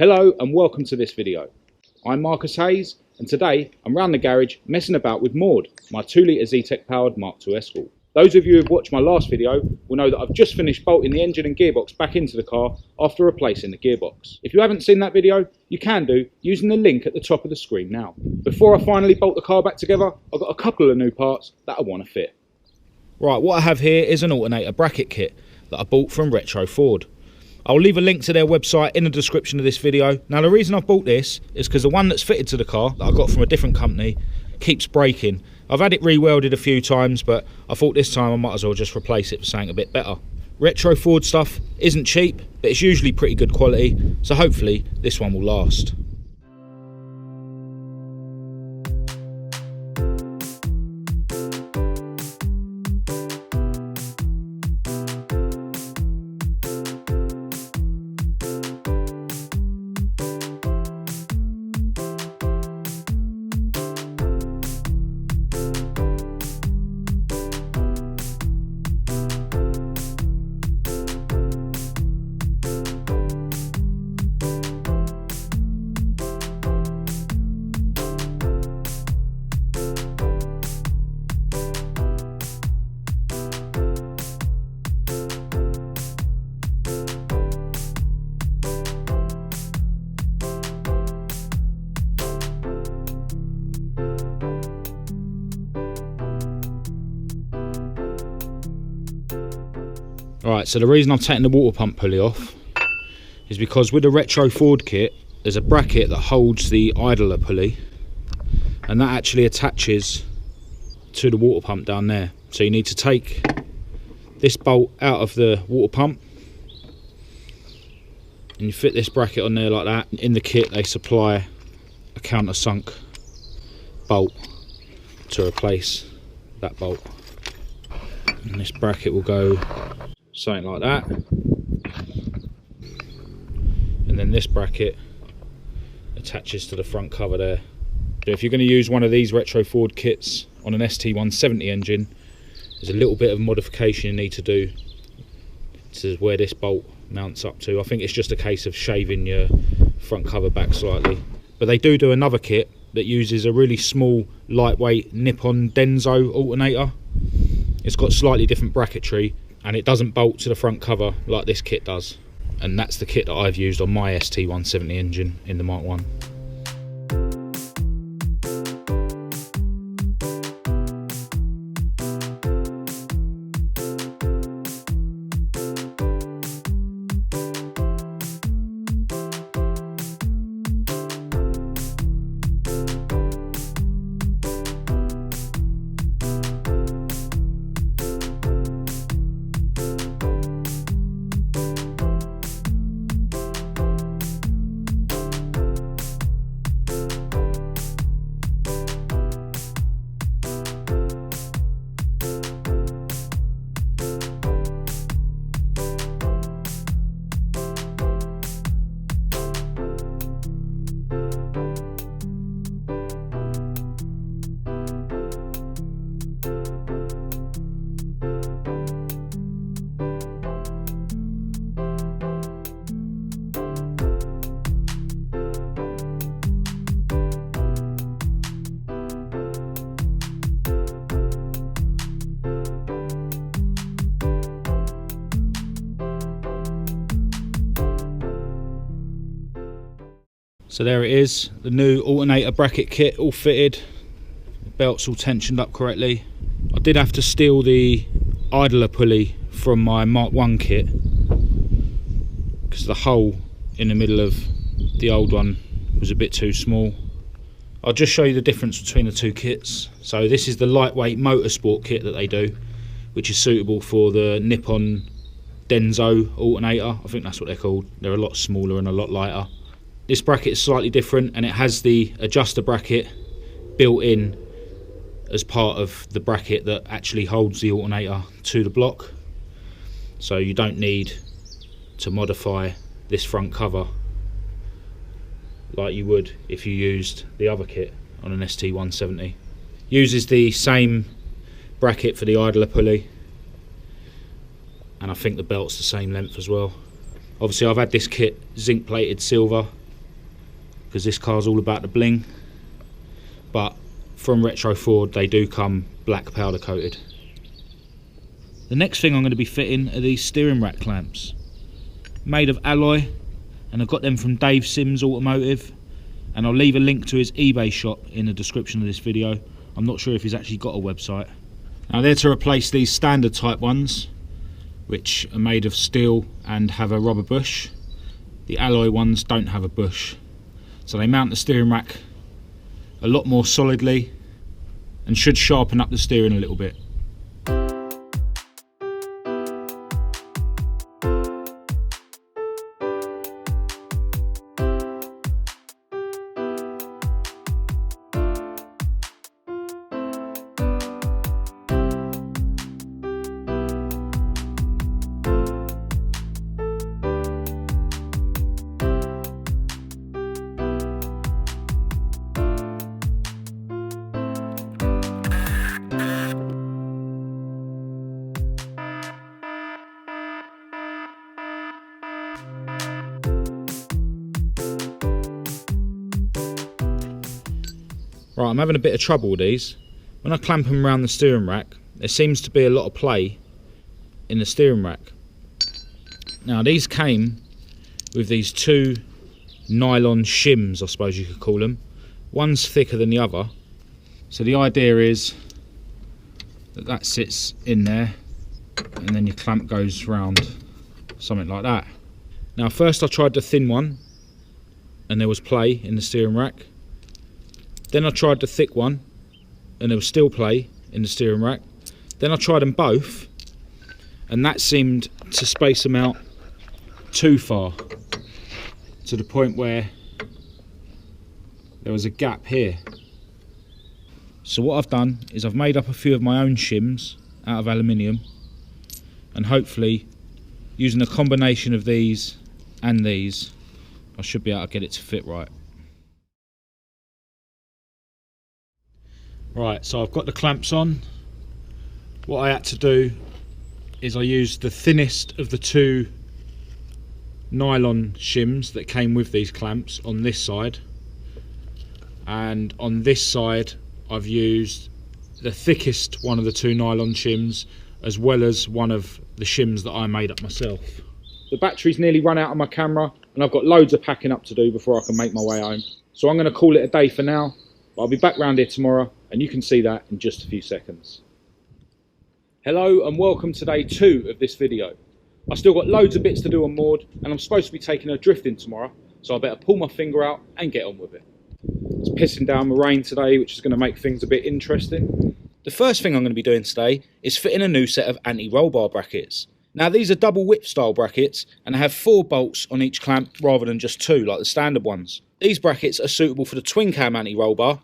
Hello and welcome to this video. I'm Marcus Hayes and today I'm round the garage messing about with Maude, my 2 litre Zetec powered Mark II Escort. Those of you who've watched my last video will know that I've just finished bolting the engine and gearbox back into the car after replacing the gearbox. If you haven't seen that video, you can do using the link at the top of the screen now. Before I finally bolt the car back together, I've got a couple of new parts that I want to fit. Right, what I have here is an alternator bracket kit that I bought from Retro Ford. I'll leave a link to their website in the description of this video. Now the reason I've bought this is because the one that's fitted to the car that I got from a different company keeps breaking. I've had it re-welded a few times, but I thought this time I might as well just replace it for something a bit better. Retro Ford stuff isn't cheap, but it's usually pretty good quality, so hopefully this one will last. Alright, so the reason I've taken the water pump pulley off is because with the Retro Ford kit there's a bracket that holds the idler pulley and that actually attaches to the water pump down there. So you need to take this bolt out of the water pump and you fit this bracket on there like that. In the kit they supply a countersunk bolt to replace that bolt, and this bracket will go something like that, and then this bracket attaches to the front cover there. So if you're going to use one of these Retro Ford kits on an ST170 engine, there's a little bit of modification you need to do to where this bolt mounts up to. I think it's just a case of shaving your front cover back slightly, but they do another kit that uses a really small lightweight Nippon Denso alternator. It's got slightly different bracketry and it doesn't bolt to the front cover like this kit does, and that's the kit that I've used on my ST170 engine in the Mark I. So there it is, the new alternator bracket kit all fitted, the belts all tensioned up correctly. I did have to steal the idler pulley from my Mark I kit because the hole in the middle of the old one was a bit too small. I'll just show you the difference between the two kits. So this is the lightweight motorsport kit that they do, which is suitable for the Nippon Denso alternator. I think that's what they're called. They're a lot smaller and a lot lighter. This bracket is slightly different and it has the adjuster bracket built in as part of the bracket that actually holds the alternator to the block. So you don't need to modify this front cover like you would if you used the other kit on an ST170. Uses the same bracket for the idler pulley, and I think the belt's the same length as well. Obviously I've had this kit zinc plated silver because this car's all about the bling, but from Retro Ford they do come black powder coated. The next thing I'm going to be fitting are these steering rack clamps, made of alloy, and I've got them from Dave Sims Automotive, and I'll leave a link to his eBay shop in the description of this video. I'm not sure if he's actually got a website. Now they're to replace these standard type ones, which are made of steel and have a rubber bush. The alloy ones don't have a bush, so they mount the steering rack a lot more solidly and should sharpen up the steering a little bit. Right, I'm having a bit of trouble with these. When I clamp them around the steering rack, there seems to be a lot of play in the steering rack. Now these came with these two nylon shims, I suppose you could call them. One's thicker than the other. So the idea is that sits in there and then your clamp goes round, something like that. Now first I tried the thin one and there was play in the steering rack. Then I tried the thick one and there was still play in the steering rack. Then I tried them both and that seemed to space them out too far, to the point where there was a gap here. So what I've done is I've made up a few of my own shims out of aluminium, and hopefully using a combination of these and these I should be able to get it to fit right. Right, so I've got the clamps on. What I had to do is I used the thinnest of the two nylon shims that came with these clamps on this side, and on this side I've used the thickest one of the two nylon shims, as well as one of the shims that I made up myself. The battery's nearly run out of my camera and I've got loads of packing up to do before I can make my way home, so I'm going to call it a day for now. I'll be back round here tomorrow and you can see that in just a few seconds. Hello and welcome to day 2 of this video. I've still got loads of bits to do on Maude and I'm supposed to be taking her drifting tomorrow, so I better pull my finger out and get on with it. It's pissing down with rain today, which is going to make things a bit interesting. The first thing I'm going to be doing today is fitting a new set of anti-roll bar brackets. Now these are double whip style brackets and have 4 bolts on each clamp rather than just 2 like the standard ones. These brackets are suitable for the twin cam anti-roll bar,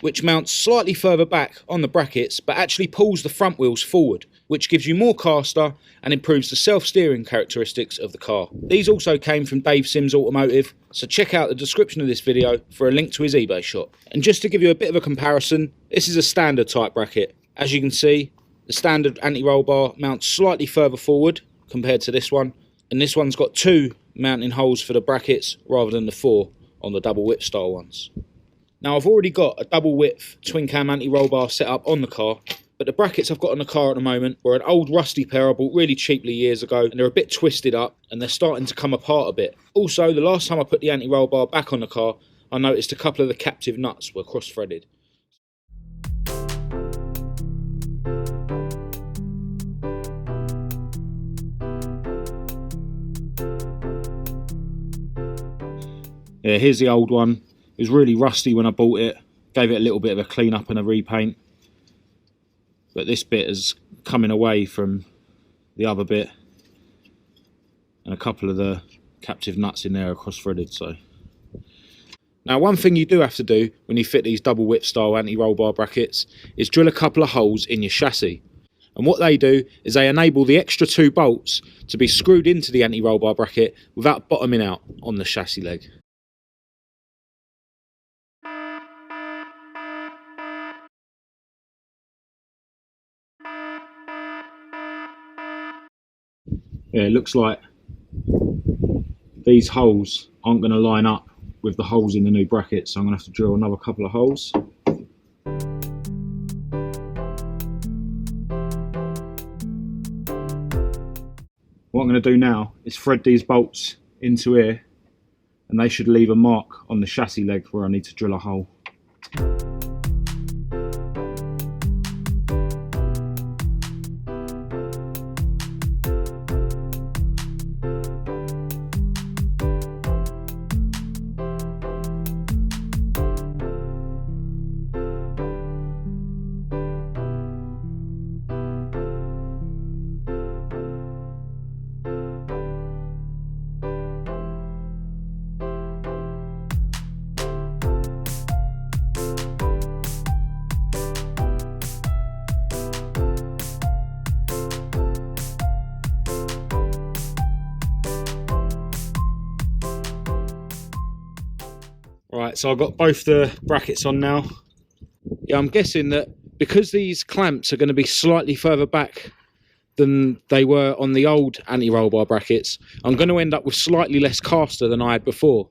which mounts slightly further back on the brackets but actually pulls the front wheels forward, which gives you more caster and improves the self-steering characteristics of the car. These also came from Dave Sims Automotive, so check out the description of this video for a link to his eBay shop. And just to give you a bit of a comparison, this is a standard type bracket. As you can see, the standard anti-roll bar mounts slightly further forward compared to this one, and this one's got 2 mounting holes for the brackets rather than the 4 on the double whip style ones. Now I've already got a double width twin cam anti-roll bar set up on the car, but the brackets I've got on the car at the moment were an old rusty pair I bought really cheaply years ago, and they're a bit twisted up and they're starting to come apart a bit. Also, the last time I put the anti-roll bar back on the car, I noticed a couple of the captive nuts were cross-threaded. Yeah, here's the old one. It was really rusty when I bought it. Gave it a little bit of a clean up and a repaint. But this bit is coming away from the other bit. And a couple of the captive nuts in there are cross-threaded. So now one thing you do have to do when you fit these double whip style anti-roll bar brackets is drill a couple of holes in your chassis. And what they do is they enable the extra 2 bolts to be screwed into the anti-roll bar bracket without bottoming out on the chassis leg. Yeah, it looks like these holes aren't going to line up with the holes in the new bracket, so I'm going to have to drill another couple of holes. What I'm going to do now is thread these bolts into here, and they should leave a mark on the chassis leg where I need to drill a hole. Right, so I've got both the brackets on now. Yeah, I'm guessing that because these clamps are going to be slightly further back than they were on the old anti-roll bar brackets, I'm going to end up with slightly less caster than I had before.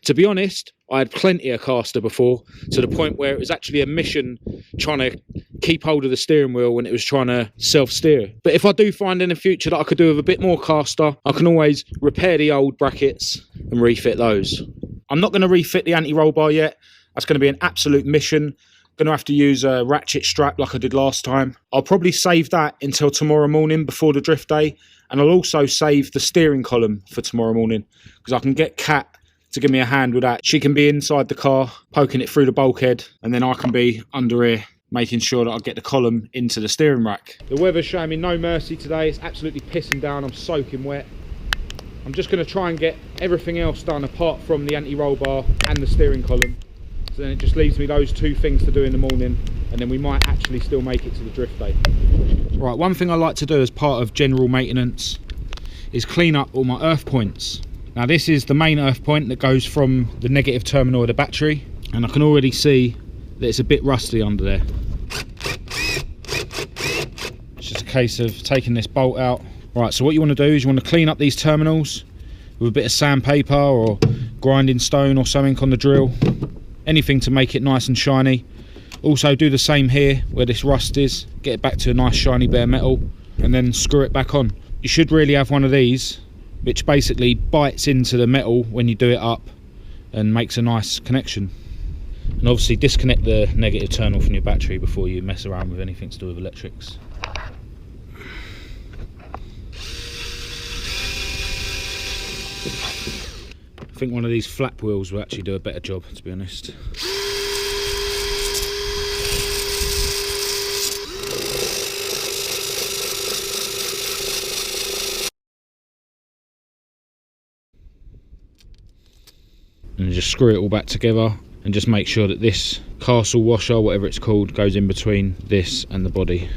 To be honest, I had plenty of caster before, to the point where it was actually a mission trying to keep hold of the steering wheel when it was trying to self-steer. But if I do find in the future that I could do with a bit more caster, I can always repair the old brackets and refit those. I'm not going to refit the anti-roll bar yet. That's going to be an absolute mission. Going to have to use a ratchet strap like I did last time. I'll probably save that until tomorrow morning before the drift day, and I'll also save the steering column for tomorrow morning, because I can get Kat to give me a hand with that. She can be inside the car poking it through the bulkhead, and then I can be under here making sure that I get the column into the steering rack. The weather's showing me no mercy today. It's absolutely pissing down. I'm soaking wet. I'm just going to try and get everything else done apart from the anti-roll bar and the steering column. So then it just leaves me those two things to do in the morning, and then we might actually still make it to the drift day. Right, one thing I like to do as part of general maintenance is clean up all my earth points. Now this is the main earth point that goes from the negative terminal of the battery, and I can already see that it's a bit rusty under there. It's just a case of taking this bolt out. Right, so what you want to do is you want to clean up these terminals with a bit of sandpaper or grinding stone or something on the drill. Anything to make it nice and shiny. Also do the same here where this rust is. Get it back to a nice shiny bare metal and then screw it back on. You should really have one of these which basically bites into the metal when you do it up and makes a nice connection. And obviously disconnect the negative terminal from your battery before you mess around with anything to do with electrics. I think one of these flap wheels will actually do a better job, to be honest. And just screw it all back together, and just make sure that this castle washer, whatever it's called, goes in between this and the body.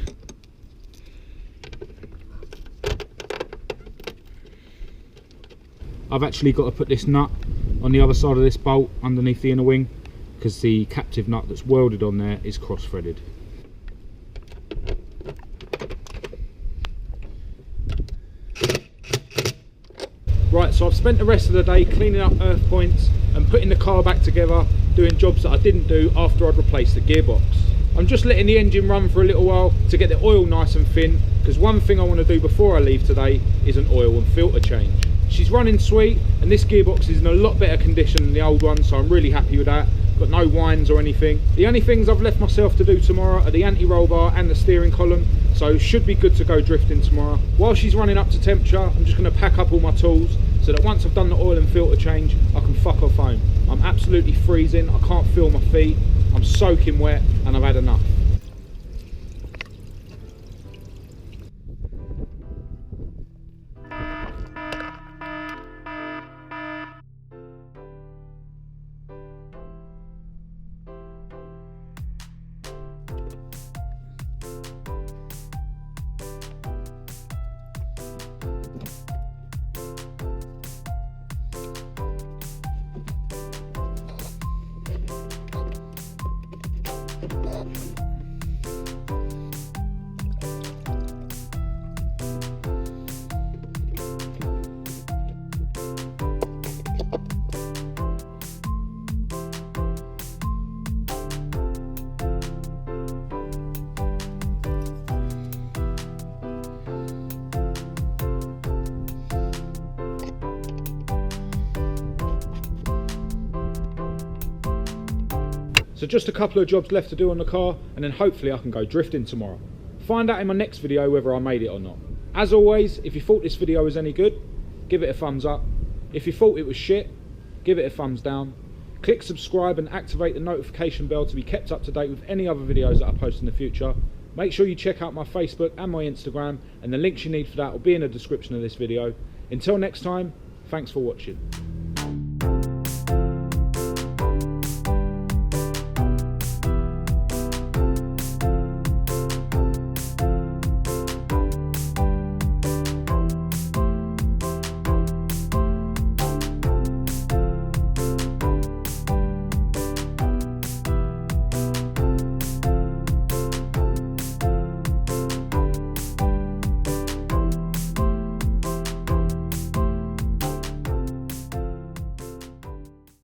I've actually got to put this nut on the other side of this bolt underneath the inner wing, because the captive nut that's welded on there is cross-threaded. Right, so I've spent the rest of the day cleaning up earth points and putting the car back together, doing jobs that I didn't do after I'd replaced the gearbox. I'm just letting the engine run for a little while to get the oil nice and thin, because one thing I want to do before I leave today is an oil and filter change. She's running sweet, and this gearbox is in a lot better condition than the old one, so I'm really happy with that. Got no whines or anything. The only things I've left myself to do tomorrow are the anti-roll bar and the steering column, so should be good to go drifting tomorrow. While she's running up to temperature, I'm just going to pack up all my tools so that once I've done the oil and filter change, I can fuck off home. I'm absolutely freezing, I can't feel my feet, I'm soaking wet, and I've had enough. So just a couple of jobs left to do on the car, and then hopefully I can go drifting tomorrow. Find out in my next video whether I made it or not. As always, if you thought this video was any good, give it a thumbs up. If you thought it was shit, give it a thumbs down. Click subscribe and activate the notification bell to be kept up to date with any other videos that I post in the future. Make sure you check out my Facebook and my Instagram, and the links you need for that will be in the description of this video. Until next time, thanks for watching.